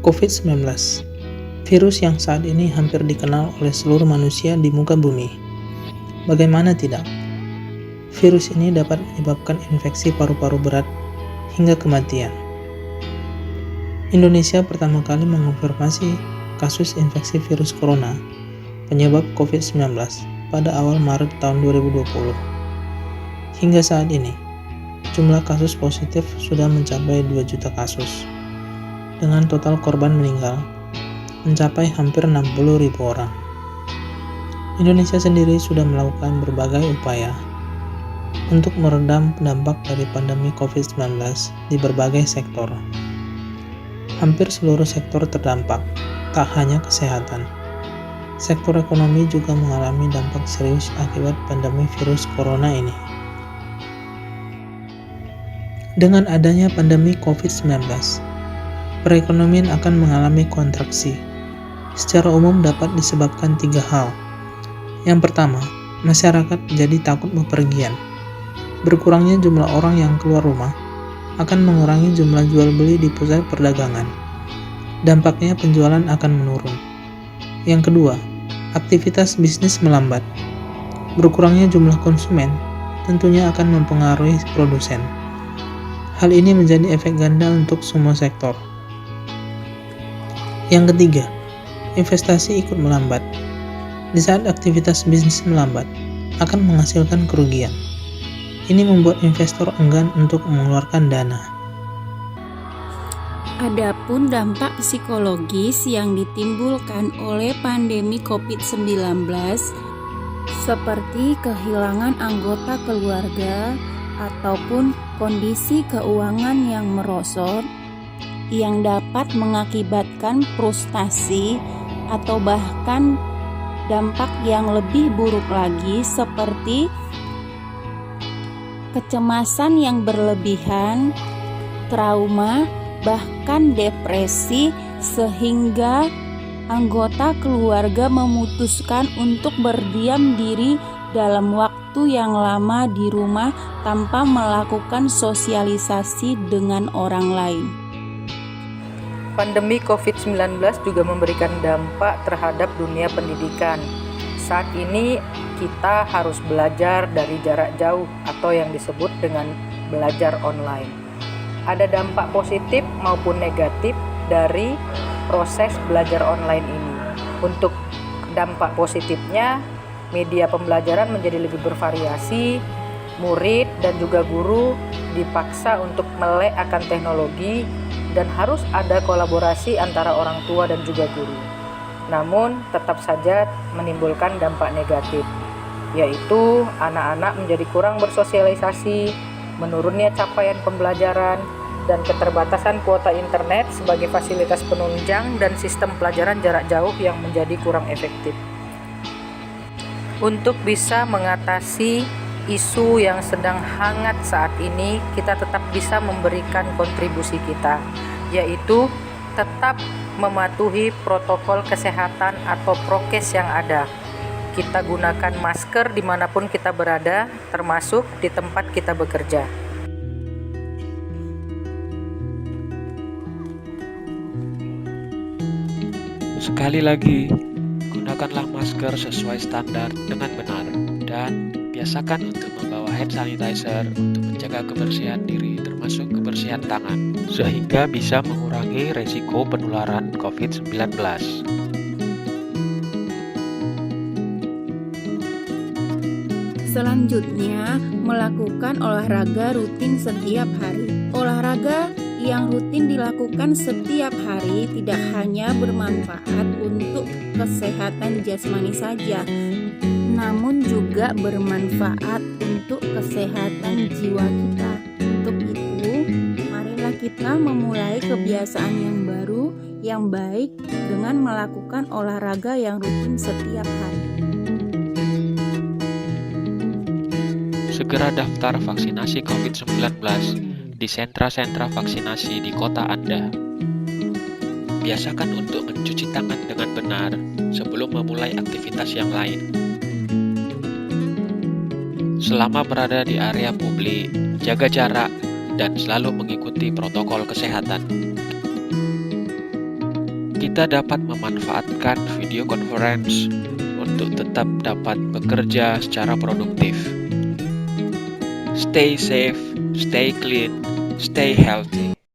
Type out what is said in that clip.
COVID-19, virus yang saat ini hampir dikenal oleh seluruh manusia di muka bumi. Bagaimana tidak? Virus ini dapat menyebabkan infeksi paru-paru berat hingga kematian. Indonesia pertama kali mengonfirmasi kasus infeksi virus corona penyebab COVID-19 pada awal Maret tahun 2020. Hingga saat ini, jumlah kasus positif sudah mencapai 2 juta kasus, dengan total korban meninggal mencapai hampir 60.000 orang. Indonesia sendiri sudah melakukan berbagai upaya untuk meredam dampak dari pandemi COVID-19 di berbagai sektor. Hampir seluruh sektor terdampak, tak hanya kesehatan. Sektor ekonomi juga mengalami dampak serius akibat pandemi virus corona ini. Dengan adanya pandemi COVID-19, perekonomian akan mengalami kontraksi. Secara umum dapat disebabkan 3 hal. Yang pertama, masyarakat menjadi takut bepergian. Berkurangnya jumlah orang yang keluar rumah akan mengurangi jumlah jual beli di pusat perdagangan. Dampaknya penjualan akan menurun. Yang kedua, aktivitas bisnis melambat. Berkurangnya jumlah konsumen tentunya akan mempengaruhi produsen. Hal ini menjadi efek ganda untuk semua sektor. Yang ketiga, investasi ikut melambat. Di saat aktivitas bisnis melambat, akan menghasilkan kerugian. Ini membuat investor enggan untuk mengeluarkan dana. Adapun dampak psikologis yang ditimbulkan oleh pandemi COVID-19 seperti kehilangan anggota keluarga ataupun kondisi keuangan yang merosot yang dapat mengakibatkan frustasi atau bahkan dampak yang lebih buruk lagi seperti kecemasan yang berlebihan, trauma, bahkan depresi sehingga anggota keluarga memutuskan untuk berdiam diri dalam waktu yang lama di rumah tanpa melakukan sosialisasi dengan orang lain. Pandemi COVID-19 juga memberikan dampak terhadap dunia pendidikan. Saat ini kita harus belajar dari jarak jauh atau yang disebut dengan belajar online. Ada dampak positif maupun negatif dari proses belajar online ini. Untuk dampak positifnya, media pembelajaran menjadi lebih bervariasi, murid dan juga guru dipaksa untuk melek akan teknologi dan harus ada kolaborasi antara orang tua dan juga guru. Namun tetap saja menimbulkan dampak negatif, yaitu anak-anak menjadi kurang bersosialisasi, menurunnya capaian pembelajaran, dan keterbatasan kuota internet sebagai fasilitas penunjang dan sistem pelajaran jarak jauh yang menjadi kurang efektif. Untuk bisa mengatasi isu yang sedang hangat saat ini, kita tetap bisa memberikan kontribusi kita, yaitu tetap mematuhi protokol kesehatan atau prokes yang ada. Kita gunakan masker dimanapun kita berada, termasuk di tempat kita bekerja. Sekali lagi, gunakanlah masker sesuai standar dengan benar dan biasakan untuk membawa hand sanitizer untuk menjaga kebersihan diri termasuk kebersihan tangan sehingga bisa mengurangi resiko penularan COVID-19. Selanjutnya, melakukan olahraga rutin setiap hari. Olahraga yang rutin dilakukan setiap hari tidak hanya bermanfaat untuk kesehatan jasmani saja, namun juga bermanfaat untuk kesehatan jiwa kita. Untuk itu, marilah kita memulai kebiasaan yang baru, yang baik dengan melakukan olahraga yang rutin setiap hari. Segera daftar vaksinasi COVID-19 di sentra-sentra vaksinasi di kota Anda. Biasakan untuk mencuci tangan dengan benar sebelum memulai aktivitas yang lain. Selama berada di area publik, jaga jarak dan selalu mengikuti protokol kesehatan. kita dapat memanfaatkan video conference untuk tetap dapat bekerja secara produktif. Stay safe, stay clean, stay healthy.